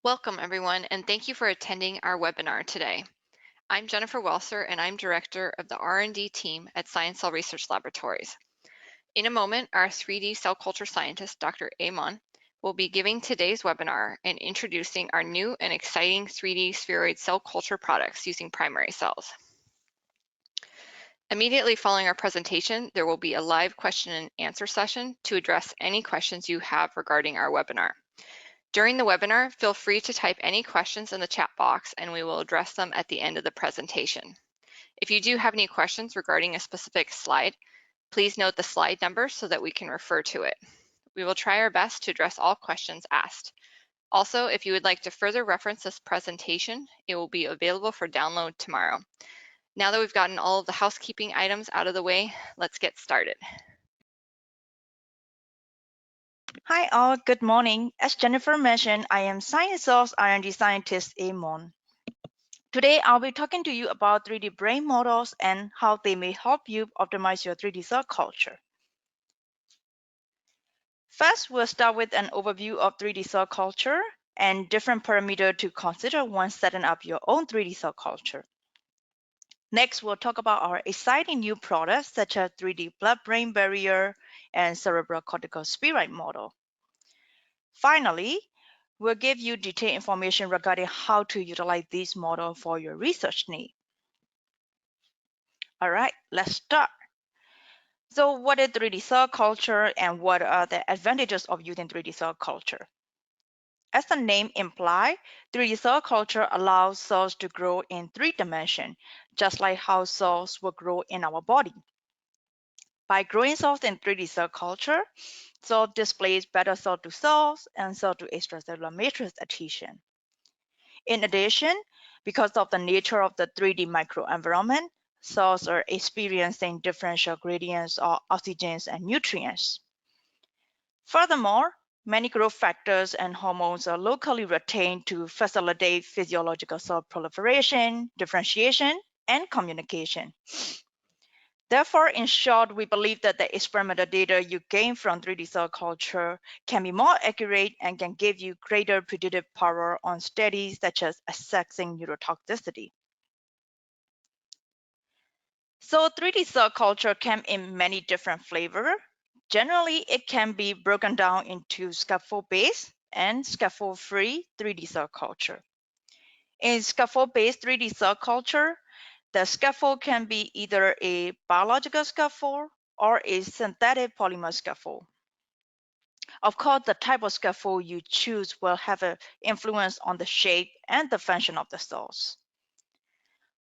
Welcome, everyone, and thank you for attending our webinar today. I'm Jennifer Welser, and I'm Director of the R&D team at Sciencell Research Laboratories. In a moment, our 3D cell culture scientist, Dr. Amon, will be giving today's webinar and introducing our new and exciting 3D spheroid cell culture products using primary cells. Immediately following our presentation, there will be a live question and answer session to address any questions you have regarding our webinar. During the webinar, feel free to type any questions in the chat box and we will address them at the end of the presentation. If you do have any questions regarding a specific slide, please note the slide number so that we can refer to it. We will try our best to address all questions asked. Also, if you would like to further reference this presentation, it will be available for download tomorrow. Now that we've gotten all of the housekeeping items out of the way, let's get started. Hi all, good morning. As Jennifer mentioned, I am Sciencell's R&D scientist Amon. Today I'll be talking to you about 3D brain models and how they may help you optimize your 3D cell culture. First, we'll start with an overview of 3D cell culture and different parameters to consider when setting up your own 3D cell culture. Next, we'll talk about our exciting new products such as 3D blood-brain barrier and cerebral cortical spheroid model. Finally, we'll give you detailed information regarding how to utilize this model for your research need. All right, let's start. So what is 3D cell culture and what are the advantages of using 3D cell culture? As the name implies, 3D cell culture allows cells to grow in 3 dimensions, just like how cells will grow in our body. By growing cells in 3D cell culture, cell displays better cell to cells and cell to extracellular matrix adhesion. In addition, because of the nature of the 3D microenvironment, cells are experiencing differential gradients of oxygens and nutrients. Furthermore, many growth factors and hormones are locally retained to facilitate physiological cell proliferation, differentiation, and communication. Therefore, in short, we believe that the experimental data you gain from 3D cell culture can be more accurate and can give you greater predictive power on studies such as assessing neurotoxicity. So 3D cell culture came in many different flavors. Generally, it can be broken down into scaffold-based and scaffold-free 3D cell culture. In scaffold-based 3D cell culture, the scaffold can be either a biological scaffold or a synthetic polymer scaffold. Of course, the type of scaffold you choose will have an influence on the shape and the function of the cells.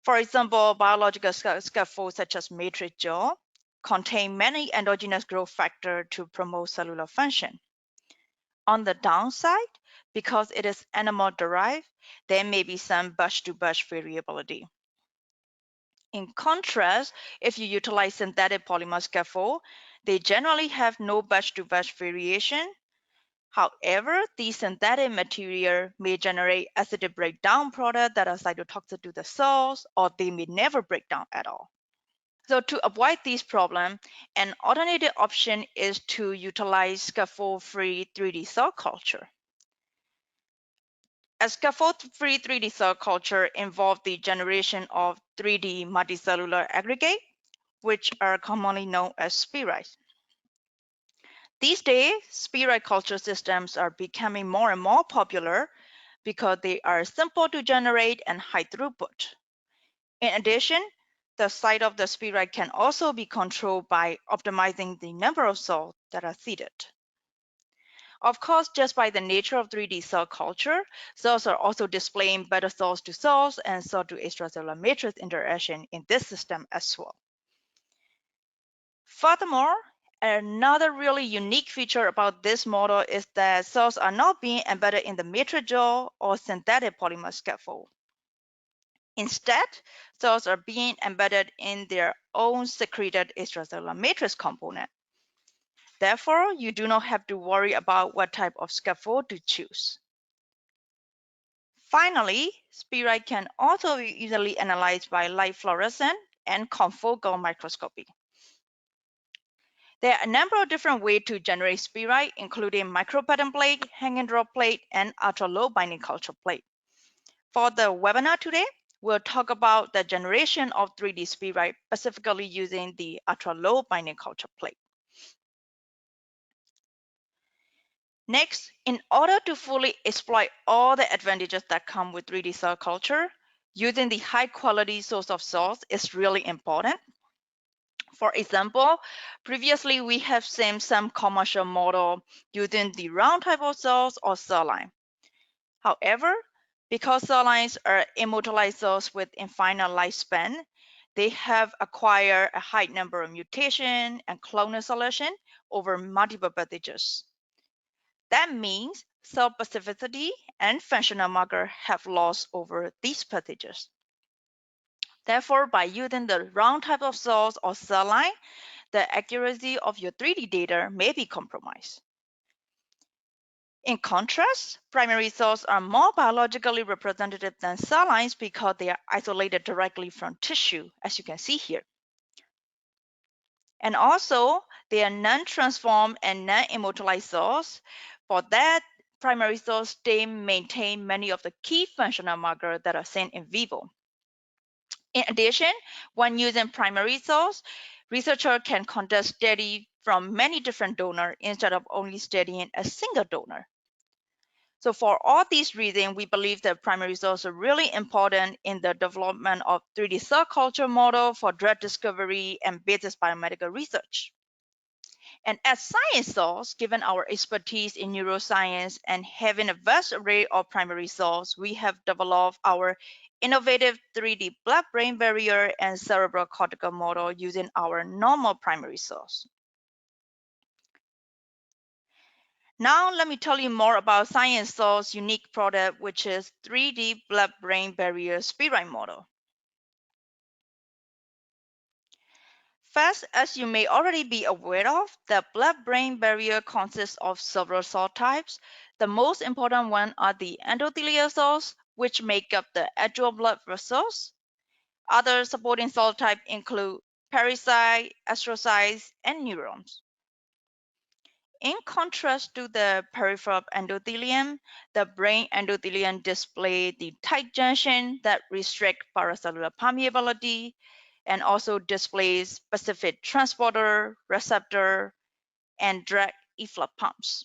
For example, biological scaffolds such as matrix gel contain many endogenous growth factors to promote cellular function. On the downside, because it is animal-derived, there may be some batch-to-batch variability. In contrast, if you utilize synthetic polymer scaffold, they generally have no batch-to-batch variation. However, the synthetic material may generate acidic breakdown products that are cytotoxic to the cells, or they may never break down at all. So to avoid this problem, an alternative option is to utilize scaffold-free 3D cell culture. A scaffold-free 3D cell culture involves the generation of 3D multicellular aggregate, which are commonly known as spheroids. These days, spheroid culture systems are becoming more and more popular because they are simple to generate and high throughput. In addition, the size of the spheroid can also be controlled by optimizing the number of cells that are seeded. Of course, just by the nature of 3D cell culture, cells are also displaying better cells to cells and cell to extracellular matrix interaction in this system as well. Furthermore, another really unique feature about this model is that cells are not being embedded in the matrix gel or synthetic polymer scaffold. Instead, cells are being embedded in their own secreted extracellular matrix component. Therefore, you do not have to worry about what type of scaffold to choose. Finally, spheroid can also be easily analyzed by light fluorescence and confocal microscopy. There are a number of different ways to generate spheroid, including micropattern plate, hanging draw plate, and ultra-low binding culture plate. For the webinar today, we'll talk about the generation of 3D spheroid, specifically using the ultra-low binding culture plate. Next, in order to fully exploit all the advantages that come with 3D cell culture, using the high-quality source of cells is really important. For example, previously we have seen some commercial model using the round type of cells or cell line. However, because cell lines are immortalized cells with infinite lifespan, they have acquired a high number of mutation and clonal selection over multiple pathogens. That means cell specificity and functional marker have lost over these pathogens. Therefore, by using the wrong type of cells or cell line, the accuracy of your 3D data may be compromised. In contrast, primary cells are more biologically representative than cell lines because they are isolated directly from tissue, as you can see here. And also, they are non-transformed and non-immortalized cells. For that, primary cells they maintain many of the key functional markers that are seen in vivo. In addition, when using primary cells, researchers can conduct studies from many different donors instead of only studying a single donor. So for all these reasons, we believe that primary cells are really important in the development of 3D cell culture model for drug discovery and basic biomedical research. And as Sciencell, given our expertise in neuroscience and having a vast array of primary cells, we have developed our innovative 3D blood-brain barrier and cerebral cortical model using our normal primary cells. Now let me tell you more about Sciencell's unique product, which is 3D blood-brain barrier spheroid model. First, as you may already be aware of, the blood-brain barrier consists of several cell types. The most important ones are the endothelial cells, which make up the actual blood vessels. Other supporting cell types include pericytes, astrocytes, and neurons. In contrast to the peripheral endothelium, the brain endothelium displays the tight junction that restrict paracellular permeability and also displays specific transporter, receptor, and drug efflux pumps.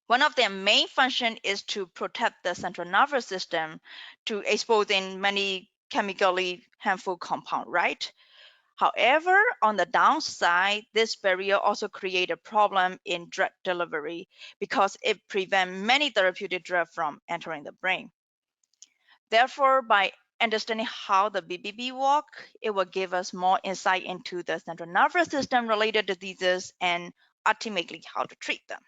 One of their main functions is to protect the central nervous system to exposing many chemically harmful compounds, right? However, on the downside, this barrier also creates a problem in drug delivery because it prevents many therapeutic drugs from entering the brain. Therefore, by understanding how the BBB work, it will give us more insight into the central nervous system related diseases and ultimately how to treat them.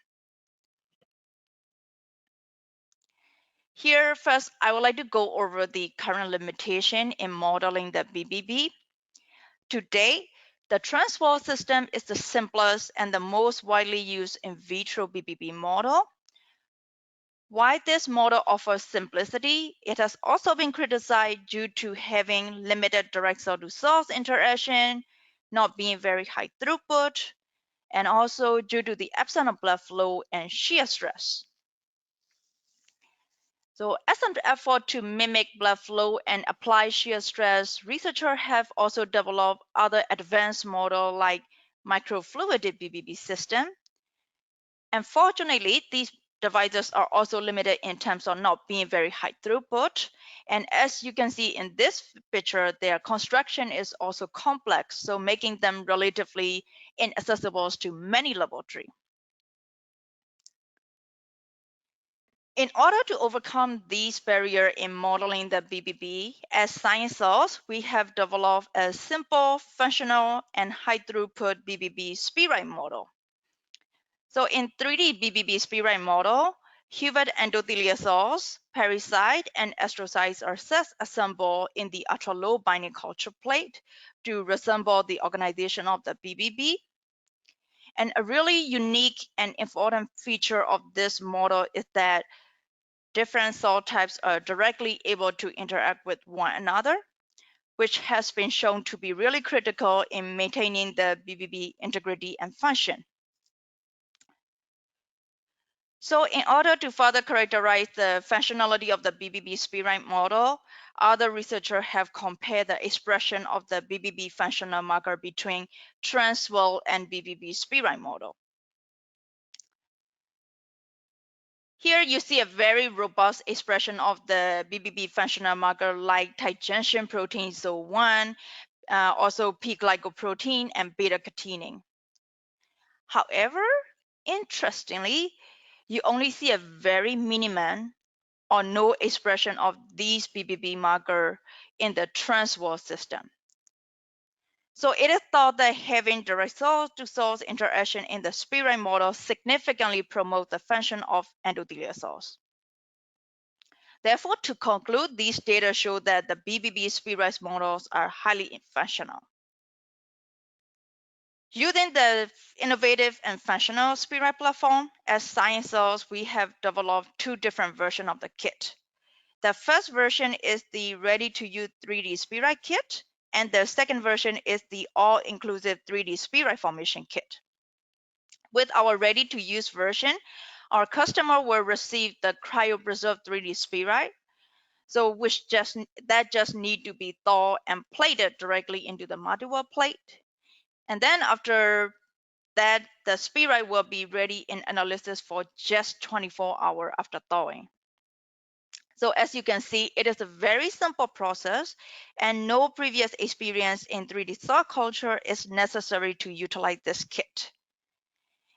Here, first, I would like to go over the current limitation in modeling the BBB. Today, the Transwell system is the simplest and the most widely used in vitro BBB model. While this model offers simplicity, it has also been criticized due to having limited direct cell-to-cell interaction, not being very high throughput, and also due to the absence of blood flow and shear stress. So as an effort to mimic blood flow and apply shear stress, researchers have also developed other advanced models like microfluidic BBB system. Unfortunately, these devices are also limited in terms of not being very high throughput. And as you can see in this picture, their construction is also complex, so making them relatively inaccessible to many laboratories. In order to overcome these barriers in modeling the BBB, as Sciencell, we have developed a simple, functional, and high-throughput BBB spheroid model. So in 3D BBB spheroid model, human endothelial cells, pericyte, and astrocytes are assembled in the ultra-low binding culture plate to resemble the organization of the BBB. And a really unique and important feature of this model is that different cell types are directly able to interact with one another, which has been shown to be really critical in maintaining the BBB integrity and function. So in order to further characterize the functionality of the BBB spheroid model, other researchers have compared the expression of the BBB functional marker between Transwell and BBB spheroid model. Here you see a very robust expression of the BBB functional marker like tight junction protein ZO1, also P-glycoprotein and beta-catenin. However, interestingly, you only see a very minimum or no expression of these BBB marker in the Transwell system. So it is thought that having direct cell-to-cell interaction in the spheroid model significantly promotes the function of endothelial cells. Therefore, to conclude, these data show that the BBB spheroid models are highly functional. Using the innovative and functional Spheroid platform, as Sciencell, we have developed two different versions of the kit. The first version is the ready-to-use 3D Spheroid kit, and the second version is the all-inclusive 3D Spheroid formation kit. With our ready-to-use version, our customer will receive the cryopreserved 3D Spheroid, so that just need to be thawed and plated directly into the modular plate. And then after that, the spheroid will be ready in analysis for just 24 hours after thawing. So as you can see, it is a very simple process, and no previous experience in 3D cell culture is necessary to utilize this kit.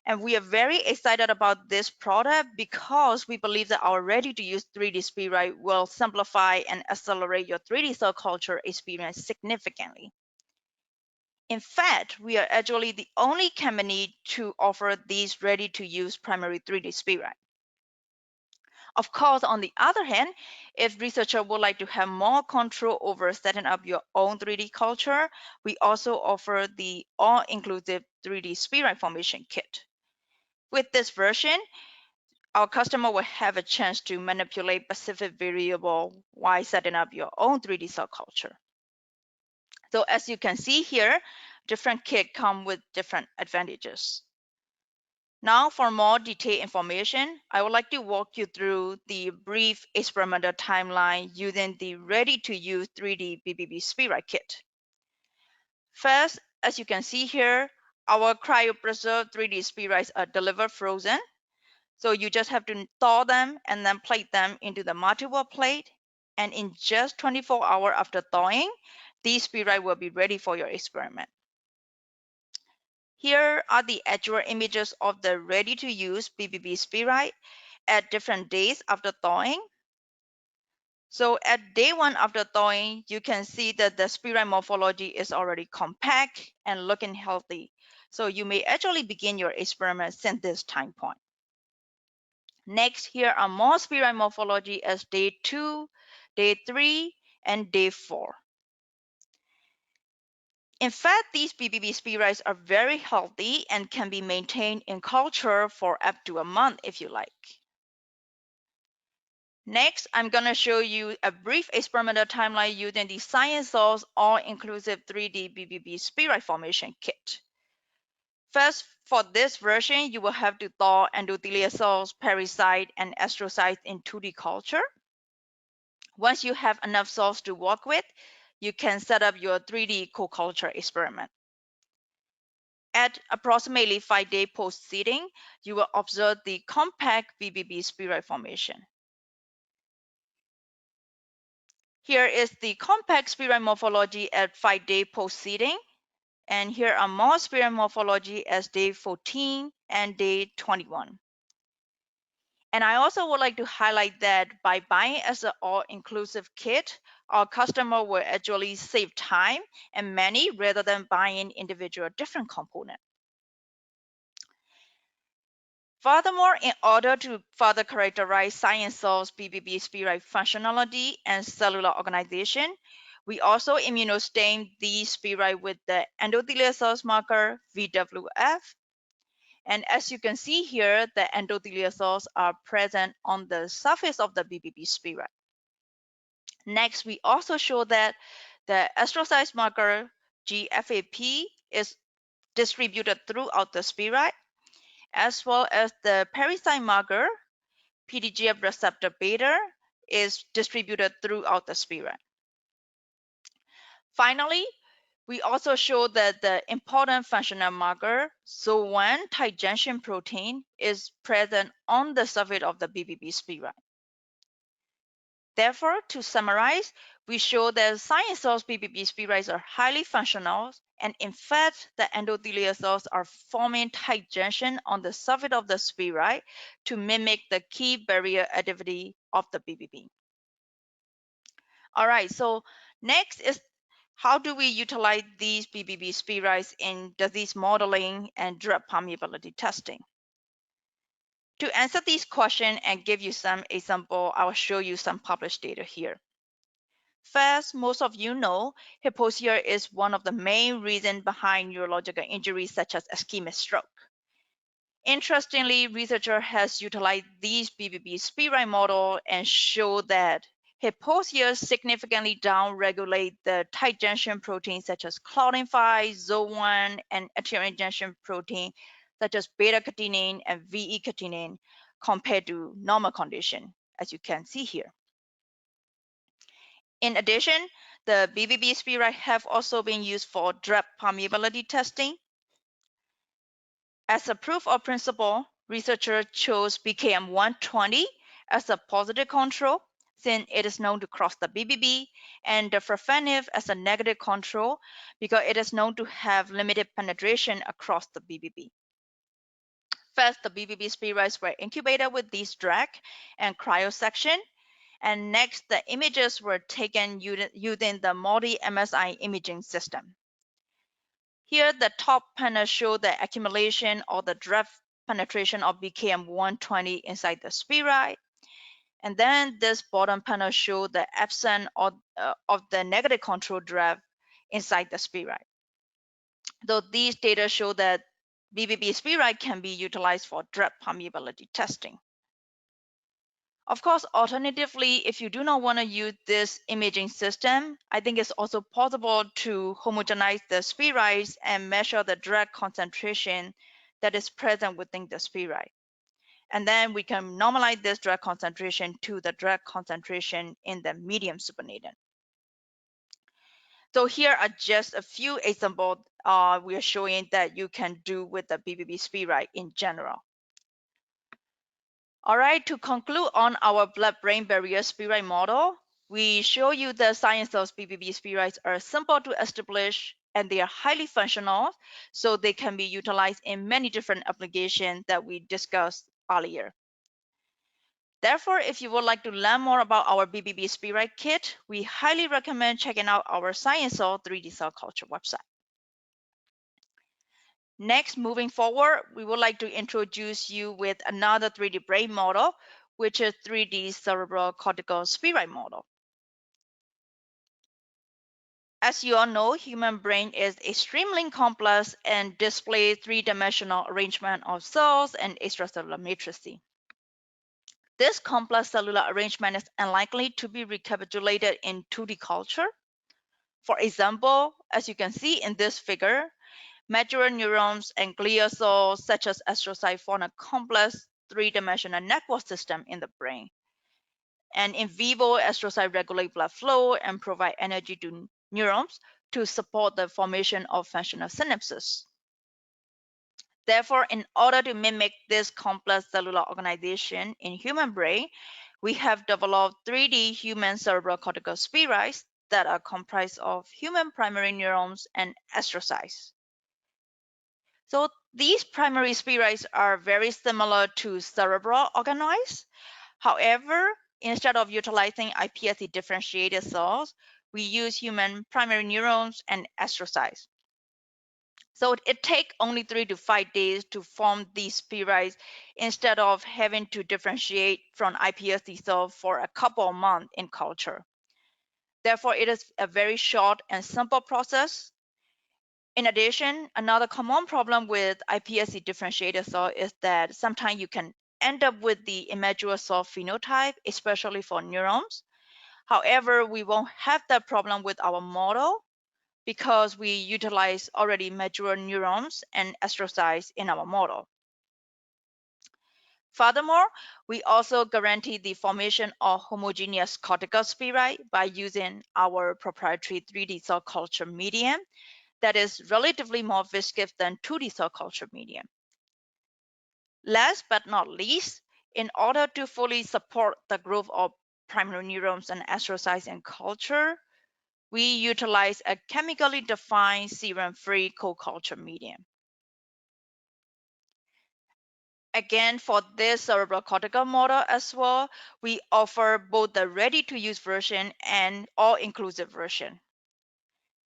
And we are very excited about this product because we believe that our ready-to-use 3D spheroid will simplify and accelerate your 3D cell culture experience significantly. In fact, we are actually the only company to offer these ready-to-use primary 3D spheroid. Of course, on the other hand, if researchers would like to have more control over setting up your own 3D culture, we also offer the all-inclusive 3D spheroid formation kit. With this version, our customer will have a chance to manipulate specific variable while setting up your own 3D cell culture. So as you can see here, different kits come with different advantages. Now, for more detailed information, I would like to walk you through the brief experimental timeline using the ready-to-use 3D BBB spheroid kit. First, as you can see here, our cryopreserved 3D spheroids are delivered frozen. So you just have to thaw them and then plate them into the multiple plate. And in just 24 hours after thawing, these spheroids will be ready for your experiment. Here are the actual images of the ready-to-use BBB spheroid at different days after thawing. So at day 1 after thawing, you can see that the spheroid morphology is already compact and looking healthy. So you may actually begin your experiment since this time point. Next, here are more spheroid morphology as day 2, day 3, and day 4. In fact, these BBB spheroids are very healthy and can be maintained in culture for up to a month if you like. Next, I'm going to show you a brief experimental timeline using the Sciencell's all-inclusive 3D BBB spheroid formation kit. First, for this version, you will have to thaw endothelial cells, parasites, and astrocytes in 2D culture. Once you have enough cells to work with, you can set up your 3D co-culture experiment. At approximately 5 days post-seeding, you will observe the compact BBB spheroid formation. Here is the compact spheroid morphology at 5 days post-seeding, and here are more spheroid morphology as day 14 and day 21. And I also would like to highlight that by buying as an all-inclusive kit, our customer will actually save time and money rather than buying individual different components. Furthermore, in order to further characterize Sciencell's BBB spheroid functionality and cellular organization, we also immunostain these spheroid with the endothelial cells marker VWF. And as you can see here, the endothelial cells are present on the surface of the BBB spheroid. Next, we also show that The astrocyte marker GFAP is distributed throughout the spheroid, as well as the pericyte marker PDGF receptor beta is distributed throughout the spheroid. Finally, we also show that the important functional marker, ZO1 tight junction protein, is present on the surface of the BBB spheroid. Therefore, to summarize, we show that Sciencell's BBB spheroids are highly functional, and in fact, the endothelial cells are forming tight junction on the surface of the spheroid to mimic the key barrier activity of the BBB. All right, so next is how do we utilize these BBB spheroids in disease modeling and drug permeability testing? To answer these questions and give you some example, I will show you some published data here. First, most of you know hypoxia is one of the main reasons behind neurological injuries such as ischemic stroke. Interestingly, researcher has utilized these BBB spheroid model and showed that hypoxia significantly downregulate the tight junction proteins such as claudin-5, ZO1, and anterior junction protein such as beta-catenin and VE-catenin compared to normal condition, as you can see here. In addition, the BBB spheroid have also been used for drug permeability testing. As a proof of principle, researchers chose BKM120 as a positive control, since it is known to cross the BBB, and dafrafanib as a negative control because it is known to have limited penetration across the BBB. First, the BBB spheroids were incubated with this drug and cryosection, and next, the images were taken using the multi-MSI imaging system. Here, the top panel shows the accumulation or the drug penetration of BKM120 inside the spheroid. And then this bottom panel shows the absence of the negative control drug inside the spheroid. Though these data show that BBB spheroid can be utilized for drug permeability testing. Of course, alternatively, if you do not want to use this imaging system, I think it's also possible to homogenize the spheroids and measure the drug concentration that is present within the spheroid. And then we can normalize this drug concentration to the drug concentration in the medium supernatant. So here are just a few examples we are showing that you can do with the BBB spheroid in general. All right, to conclude on our blood-brain barrier spheroid model, we show you that Sciencell's BBB spheroids are simple to establish and they are highly functional, so they can be utilized in many different applications that we discussed earlier. Therefore, if you would like to learn more about our BBB spheroid kit, we highly recommend checking out our Sciencell 3D cell culture website. Next, moving forward, we would like to introduce you with another 3D brain model, which is 3D cerebral cortical spheroid model. As you all know, human brain is extremely complex and displays three-dimensional arrangement of cells and extracellular matrices. This complex cellular arrangement is unlikely to be recapitulated in 2D culture. For example, as you can see in this figure, mature neurons and glial cells such as astrocytes form a complex three-dimensional network system in the brain. And in vivo, astrocytes regulate blood flow and provide energy to neurons to support the formation of functional synapses. Therefore, in order to mimic this complex cellular organization in human brain, we have developed 3D human cerebral cortical spheroids that are comprised of human primary neurons and astrocytes. So these primary spheroids are very similar to cerebral organoids. However, instead of utilizing iPSC differentiated cells, we use human primary neurons and astrocytes. So it takes only 3 to 5 days to form these spheroids instead of having to differentiate from iPSC cells for a couple of months in culture. Therefore, it is a very short and simple process. In addition, another common problem with iPSC differentiated cell is that sometimes you can end up with the immature cell phenotype, especially for neurons. However, we won't have that problem with our model because we utilize already mature neurons and astrocytes in our model. Furthermore, we also guarantee the formation of homogeneous cortical spheroid by using our proprietary 3D cell culture medium that is relatively more viscous than 2D cell culture medium. Last but not least, in order to fully support the growth of primary neurons and astrocytes in culture, we utilize a chemically defined serum-free co-culture medium. Again, for this cerebral cortical model as well, we offer both the ready-to-use version and all-inclusive version.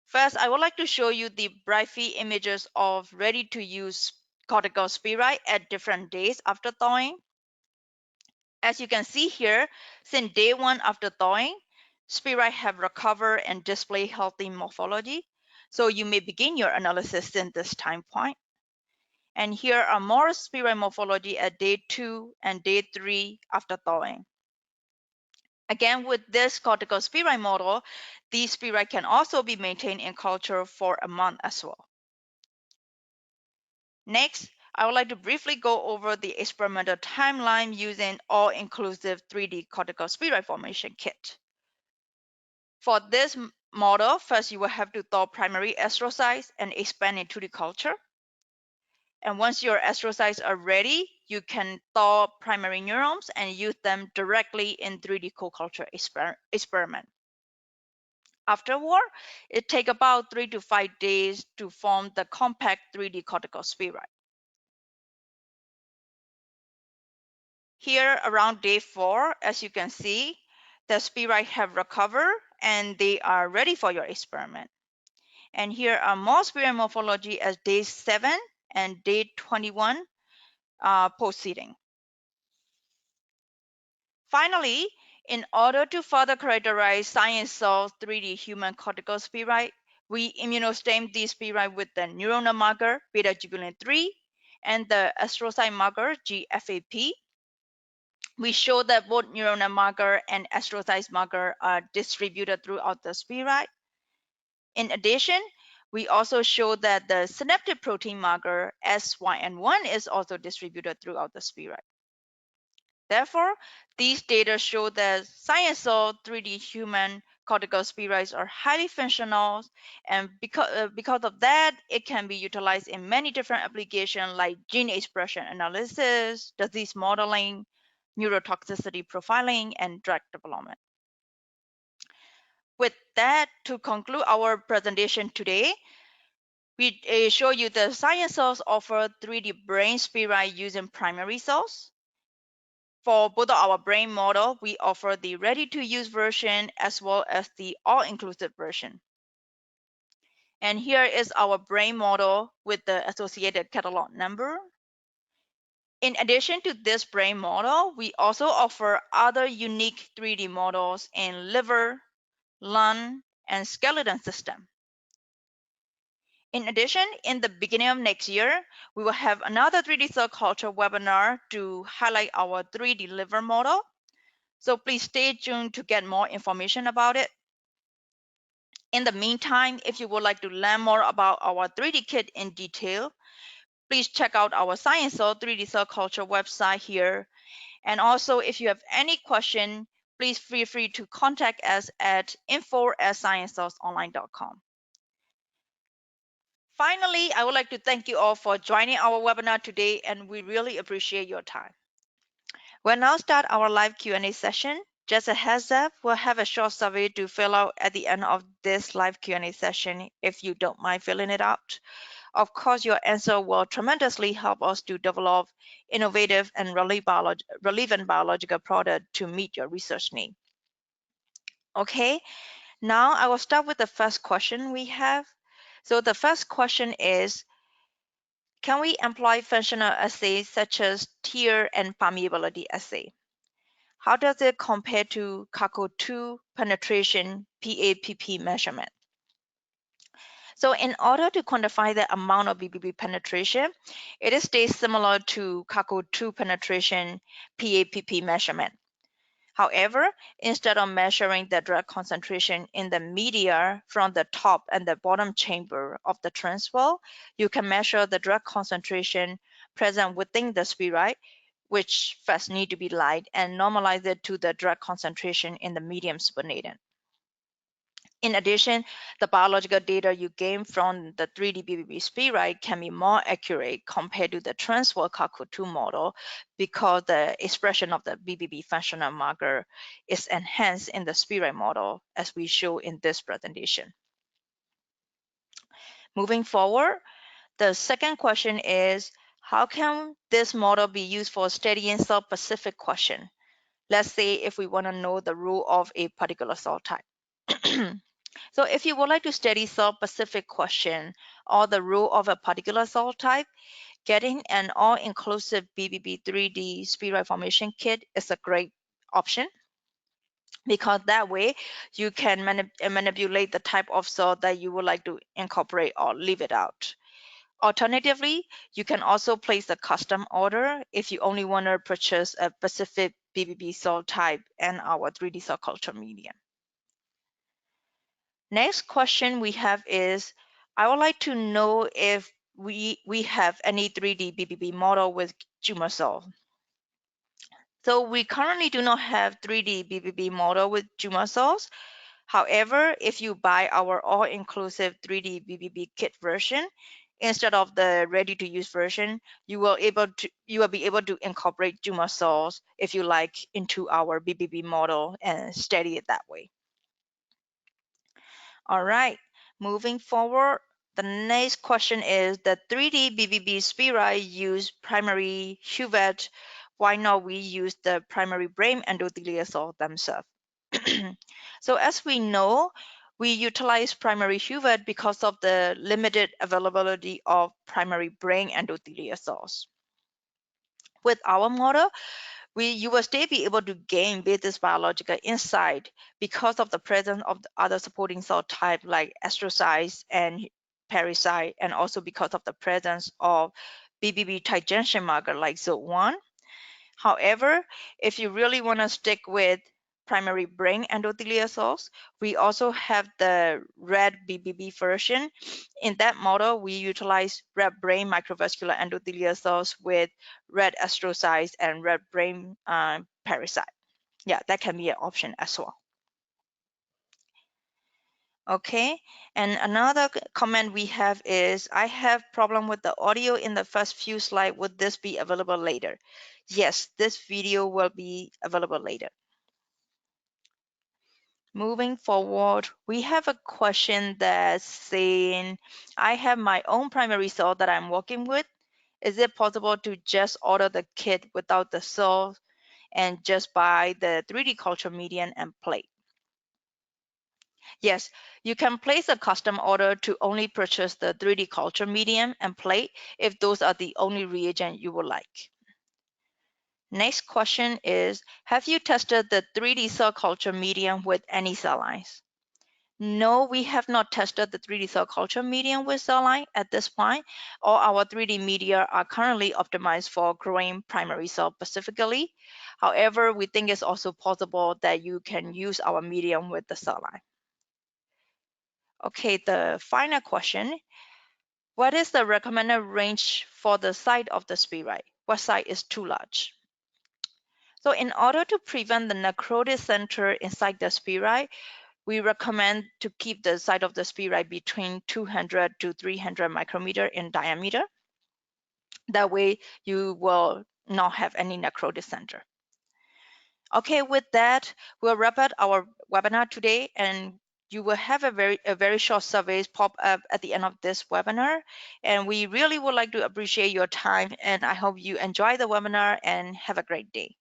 First, I would like to show you the bright field images of ready-to-use cortical spheroid at different days after thawing. As you can see here, since day 1 after thawing, spheroid have recovered and display healthy morphology. So you may begin your analysis in this time point. And here are more spheroid morphology at day 2 and day 3 after thawing. Again, with this cortical spheroid model, these spheroid can also be maintained in culture for a month as well. Next, I would like to briefly go over the experimental timeline using all-inclusive 3D cortical spheroid formation kit. For this model, first you will have to thaw primary astrocytes and expand into the culture. And once your astrocytes are ready, you can thaw primary neurons and use them directly in 3D co-culture experiment. Afterward, it takes about 3 to 5 days to form the compact 3D cortical spheroid. Here around day 4, as you can see, the spheroid have recovered and they are ready for your experiment. And here are more spheroid morphology as day 7 and day 21 post-seeding. Finally, in order to further characterize Sciencell 3D human cortical spheroid, we immunostain these spheroid with the neuronal marker beta-jubilin 3 and the astrocyte marker GFAP. We show that both neuronal marker and astrocyte marker are distributed throughout the spheroid. In addition, we also show that the synaptic protein marker SYN1 is also distributed throughout the spheroid. Therefore, these data show that Sciencell 3D human cortical spheroids are highly functional, and because of that, it can be utilized in many different applications like gene expression analysis, disease modeling, neurotoxicity profiling, and drug development. With that, to conclude our presentation today, we show you the Sciencell offer 3D brain spheroid using primary cells. For both of our brain model, we offer the ready-to-use version as well as the all-inclusive version. And here is our brain model with the associated catalog number. In addition to this brain model, we also offer other unique 3D models in liver, lung, and skeleton system. In addition, in the beginning of next year, we will have another 3D cell culture webinar to highlight our 3D liver model. So please stay tuned to get more information about it. In the meantime, if you would like to learn more about our 3D kit in detail, please check out our Sciencell 3D cell culture website here. And also, if you have any question, please feel free to contact us at info@sciencellsonline.com. Finally, I would like to thank you all for joining our webinar today, and we really appreciate your time. We'll now start our live Q&A session. Just a heads up, we'll have a short survey to fill out at the end of this live Q&A session if you don't mind filling it out. Of course, your answer will tremendously help us to develop innovative and relevant biological products to meet your research need. Okay, now I will start with the first question we have. So the first question is, can we employ functional assays such as tear and permeability assay? How does it compare to CACO2 penetration PAPP measurement? So in order to quantify the amount of BBB penetration, it stays similar to CACO2 penetration PAPP measurement. However, instead of measuring the drug concentration in the media from the top and the bottom chamber of the Transwell, you can measure the drug concentration present within the spheroid, which first need to be light, and normalize it to the drug concentration in the medium supernatant. In addition, the biological data you gain from the 3D BBB spheroid can be more accurate compared to the Transwell CACO2 model because the expression of the BBB functional marker is enhanced in the spheroid model, as we show in this presentation. Moving forward, the second question is, how can this model be used for studying cell-specific question? Let's say if we want to know the rule of a particular cell type. So if you would like to study cell-specific question or the rule of a particular cell type, getting an all-inclusive BBB 3D spheroid formation kit is a great option, because that way you can manipulate the type of cell that you would like to incorporate or leave it out. Alternatively, you can also place a custom order if you only want to purchase a specific BBB cell type and our 3D cell culture medium. Next question we have is, I would like to know if we have any 3D BBB model with tumor cell. So we currently do not have 3D BBB model with tumor cells. However, if you buy our all-inclusive 3D BBB kit version, instead of the ready-to-use version, you will be able to incorporate tumor cells if you like into our BBB model and study it that way. All right, moving forward, the next question is, the 3D BBB spheroid use primary cuvette. Why not we use the primary brain endothelial cells themselves? So as we know, we utilize primary cuvette because of the limited availability of primary brain endothelial cells. With our model, you will still be able to gain basic biological insight because of the presence of the other supporting cell type like astrocytes and pericyte, and also because of the presence of BBB tight junction marker like ZOT1. However, if you really want to stick with primary brain endothelial cells, we also have the red BBB version. In that model, we utilize red brain microvascular endothelial cells with red astrocytes and red brain pericyte. Yeah, that can be an option as well. Okay, and another comment we have is, I have problem with the audio in the first few slides. Would this be available later? Yes, this video will be available later. Moving forward, we have a question that's saying, I have my own primary cell that I'm working with. Is it possible to just order the kit without the cell and just buy the 3D culture medium and plate? Yes, you can place a custom order to only purchase the 3D culture medium and plate if those are the only reagent you would like. Next question is, have you tested the 3D cell culture medium with any cell lines? No, we have not tested the 3D cell culture medium with cell line at this point. All our 3D media are currently optimized for growing primary cell specifically. However, we think it's also possible that you can use our medium with the cell line. Okay, the final question. What is the recommended range for the size of the spheroid? What size is too large? So in order to prevent the necrotic center inside the spheroid, we recommend to keep the size of the spheroid between 200 to 300 micrometer in diameter. That way you will not have any necrotic center. Okay, with that, we'll wrap up our webinar today, and you will have a very short survey pop up at the end of this webinar. And we really would like to appreciate your time, and I hope you enjoy the webinar and have a great day.